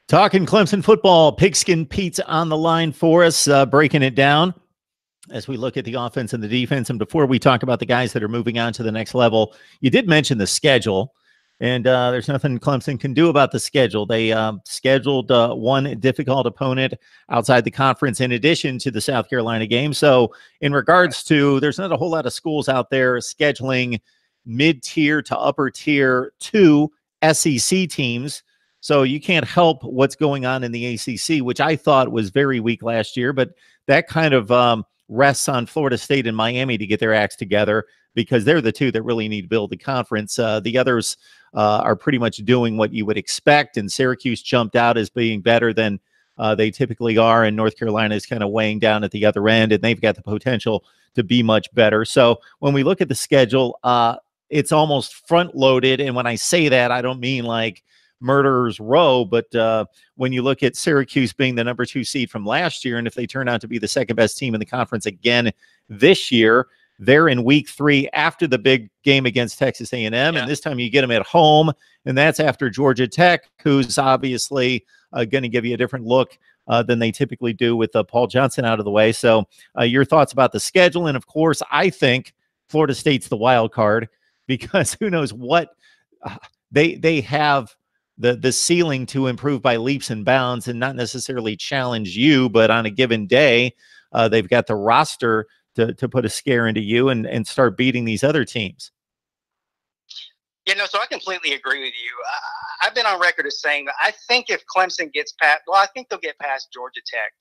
Talking Clemson football, Pigskin Pete's on the line for us, breaking it down as we look at the offense and the defense. And before we talk about the guys that are moving on to the next level, you did mention the schedule, and there's nothing Clemson can do about the schedule. They scheduled one difficult opponent outside the conference in addition to the South Carolina game. So in regards to, there's not a whole lot of schools out there scheduling mid-tier to upper-tier 2 SEC teams. So you can't help what's going on in the ACC, which I thought was very weak last year, but that kind of rests on Florida State and Miami to get their acts together because they're the two that really need to build the conference. The others are pretty much doing what you would expect, and Syracuse jumped out as being better than they typically are, and North Carolina is kind of weighing down at the other end, and they've got the potential to be much better. So when we look at the schedule, it's almost front-loaded, and when I say that, I don't mean like murderer's row, but when you look at Syracuse being the number 2 seed from last year, and if they turn out to be the second best team in the conference again this year, they're in week 3 after the big game against Texas A&M, and this time you get them at home, and that's after Georgia Tech, who's obviously going to give you a different look than they typically do with Paul Johnson out of the way. So your thoughts about the schedule, and of course, I think Florida State's the wild card because who knows what they have the ceiling to improve by leaps and bounds and not necessarily challenge you, but on a given day, they've got the roster to put a scare into you and start beating these other teams. So I completely agree with you. I've been on record as saying that I think if Clemson gets past, I think they'll get past Georgia Tech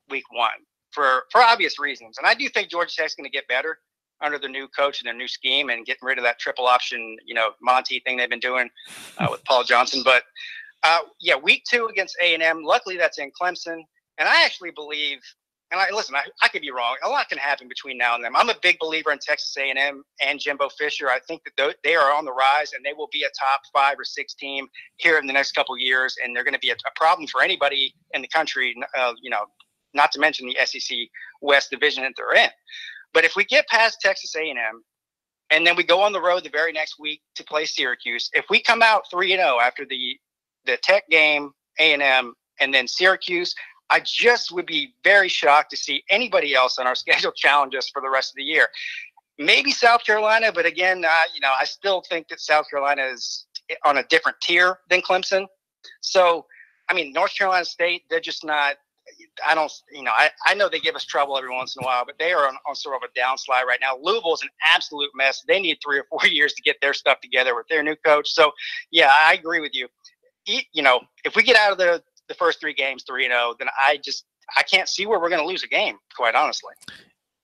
week 1 for obvious reasons. And I do think Georgia Tech's going to get better under the new coach and their new scheme and getting rid of that triple option, Monty thing they've been doing with Paul Johnson. But week 2 against A&M, luckily that's in Clemson. And I actually believe, and I could be wrong. A lot can happen between now and then. I'm a big believer in Texas A&M and Jimbo Fisher. I think that they are on the rise and they will be a top 5 or 6 team here in the next couple of years. And they're going to be a problem for anybody in the country, not to mention the SEC West division that they're in. But if we get past Texas A&M and then we go on the road the very next week to play Syracuse, if we come out 3-0 after the Tech game, A&M, and then Syracuse, I just would be very shocked to see anybody else on our schedule challenge us for the rest of the year. Maybe South Carolina, but again, I still think that South Carolina is on a different tier than Clemson. So, North Carolina State, they're just not. I know they give us trouble every once in a while, but they are on sort of a downslide right now. Louisville's an absolute mess. They need 3 or 4 years to get their stuff together with their new coach. So, yeah, I agree with you. If we get out of the first 3 games 3-0, then I can't see where we're going to lose a game, quite honestly.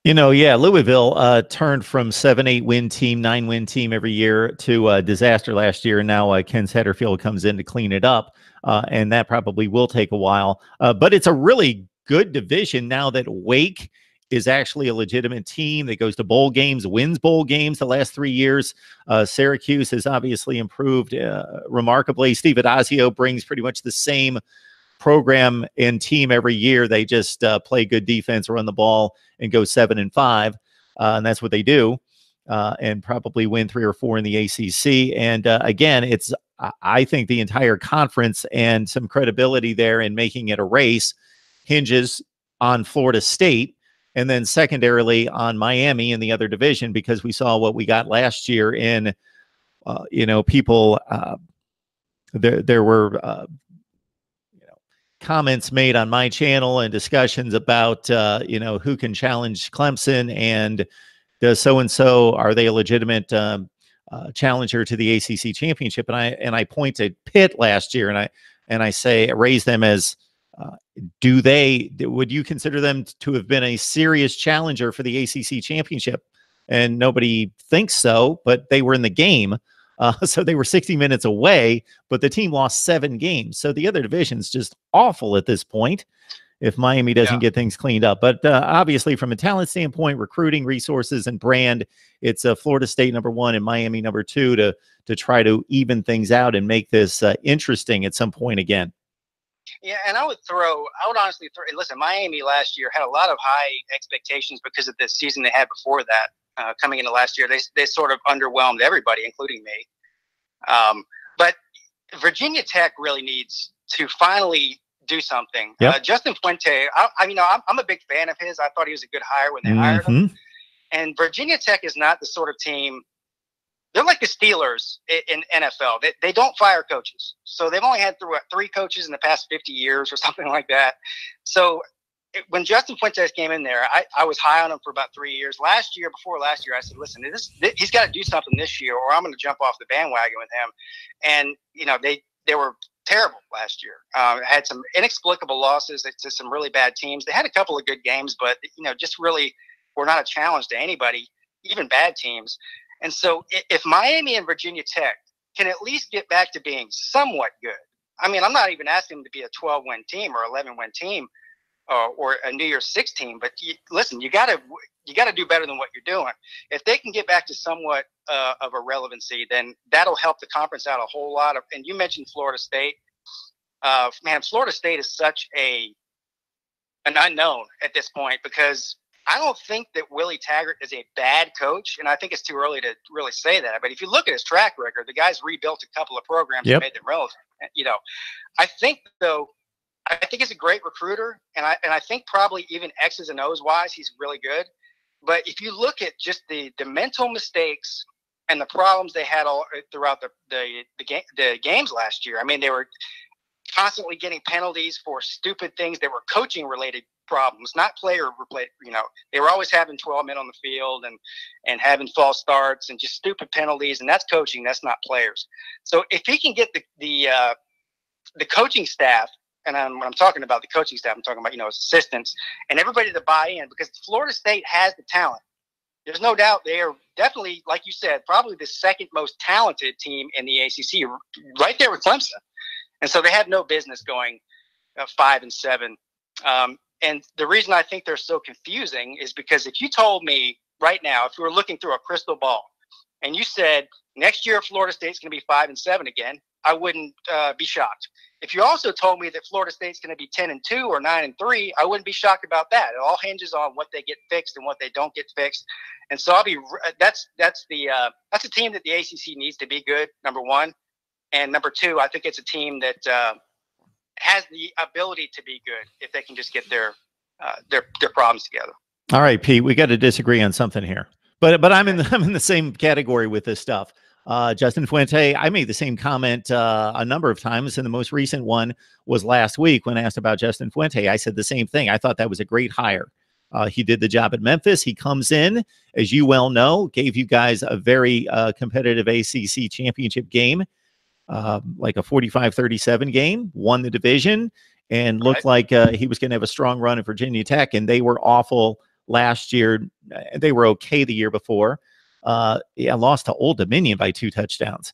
Louisville turned from 7-8 win team, 9-win team every year to a disaster last year. And now Ken Satterfield comes in to clean it up. And that probably will take a while. But it's a really good division now that Wake is actually a legitimate team that goes to bowl games, wins bowl games the last 3 years. Syracuse has obviously improved remarkably. Steve Addazio brings pretty much the same program and team every year. They just play good defense, run the ball, and go 7-5. And that's what they do. And probably win 3 or 4 in the ACC. And again, I think the entire conference and some credibility there in making it a race hinges on Florida State, and then secondarily on Miami in the other division, because we saw what we got last year in, people, there were, comments made on my channel and discussions about, who can challenge Clemson and does so-and-so, are they a legitimate challenger to the ACC championship? And I point to Pitt last year, and I say raise them as would you consider them to have been a serious challenger for the ACC championship? And nobody thinks so, but they were in the game. So they were 60 minutes away, but the team lost 7 games. So the other division's just awful at this point if Miami doesn't get things cleaned up. But obviously from a talent standpoint, recruiting, resources, and brand, it's Florida State number 1 and Miami number 2 to try to even things out and make this interesting at some point again. Yeah, and I would honestly throw, listen, Miami last year had a lot of high expectations because of the season they had before that. Coming into last year, they sort of underwhelmed everybody, including me. But Virginia Tech really needs to finally do something. Yep. Justin Fuente, I'm a big fan of his. I thought he was a good hire when they hired him. And Virginia Tech is not the sort of team. They're like the Steelers in NFL. They don't fire coaches. So they've only had 3 coaches in the past 50 years or something like that. So when Justin Fuentes came in there, I was high on him for about 3 years. Before last year, I said, listen, he's got to do something this year or I'm going to jump off the bandwagon with him. And, they were terrible last year. Had some inexplicable losses to some really bad teams. They had a couple of good games, but, just really were not a challenge to anybody, even bad teams. And so if Miami and Virginia Tech can at least get back to being somewhat good, I'm not even asking them to be a 12-win team or 11-win team or a New Year's Six team, but listen, you got to do better than what you're doing. If they can get back to somewhat of a relevancy, then that'll help the conference out a whole lot. And you mentioned Florida State. Florida State is such an unknown at this point because I don't think that Willie Taggart is a bad coach, and I think it's too early to really say that. But if you look at his track record, the guy's rebuilt a couple of programs and made them relevant. I think he's a great recruiter, and I think probably even X's and O's wise, he's really good. But if you look at just the mental mistakes and the problems they had all throughout the games last year, they were constantly getting penalties for stupid things that were coaching related problems, not player related. They were always having 12 men on the field and having false starts and just stupid penalties, and that's coaching. That's not players. So if he can get the coaching staff, and when I'm talking about the coaching staff, I'm talking about his assistants and everybody to buy in, because Florida State has the talent. There's no doubt they are definitely, like you said, probably the second most talented team in the ACC, right there with Clemson. And so they have no business going 5-7. And the reason I think they're so confusing is because if you told me right now, if we were looking through a crystal ball and you said next year Florida State's going to be 5-7 again, I wouldn't be shocked. If you also told me that Florida State's going to be 10-2 or 9-3, I wouldn't be shocked about that. It all hinges on what they get fixed and what they don't get fixed. And so that's a team that the ACC needs to be good, number one. And number two, I think it's a team that has the ability to be good if they can just get their problems together. All right, Pete, we got to disagree on something here, but I'm in the same category with this stuff. Justin Fuente, I made the same comment a number of times, and the most recent one was last week when asked about Justin Fuente. I said the same thing. I thought that was a great hire. He did the job at Memphis. He comes in, as you well know, gave you guys a very competitive ACC championship game. Like a 45-37 game, won the division, and looked like he was going to have a strong run at Virginia Tech, and they were awful last year. They were okay the year before. Lost to Old Dominion by 2 touchdowns.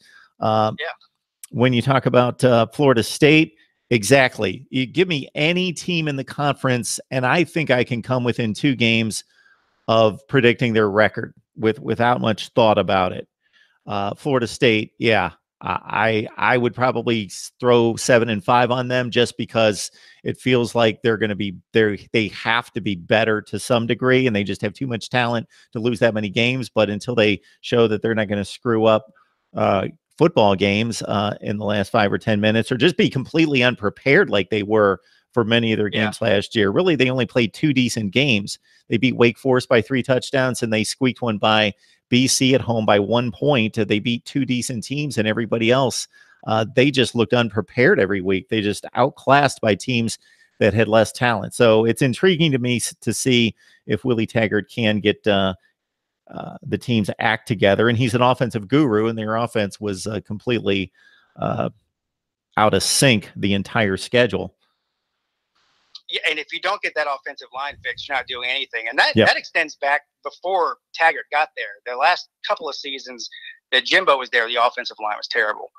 When you talk about Florida State, exactly. You give me any team in the conference, and I think I can come within 2 games of predicting their record without much thought about it. Florida State, I would probably throw 7-5 on them just because it feels like they're going to be there. They have to be better to some degree, and they just have too much talent to lose that many games. But until they show that they're not going to screw up football games in the last 5 or 10 minutes, or just be completely unprepared like they were for many of their games last year. Really, they only played 2 decent games. They beat Wake Forest by 3 touchdowns, and they squeaked one by BC at home by 1 point. They beat 2 decent teams, and everybody else, they just looked unprepared every week. They just outclassed by teams that had less talent. So it's intriguing to me to see if Willie Taggart can get the teams act together. And he's an offensive guru, and their offense was completely out of sync the entire schedule. Yeah, and if you don't get that offensive line fixed, you're not doing anything. And that extends back before Taggart got there. The last couple of seasons that Jimbo was there, the offensive line was terrible.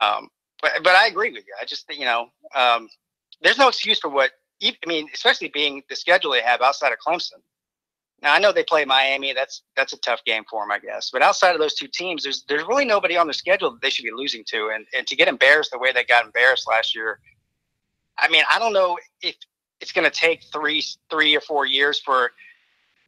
But I agree with you. I just, there's no excuse for especially being the schedule they have outside of Clemson. Now, I know they play Miami. That's a tough game for them, I guess. But outside of those 2 teams, there's really nobody on their schedule that they should be losing to. And to get embarrassed the way they got embarrassed last year, I don't know if it's going to take 3 or 4 years for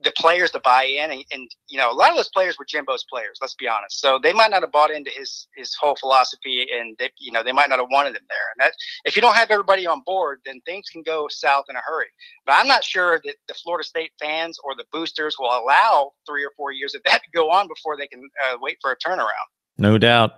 the players to buy in, and you know, a lot of those players were Jimbo's players. Let's be honest. So they might not have bought into his whole philosophy, and they, you know, they might not have wanted him there. And that, if you don't have everybody on board, then things can go south in a hurry. But I'm not sure that the Florida State fans or the boosters will allow 3 or 4 years of that to go on before they can wait for a turnaround. No doubt.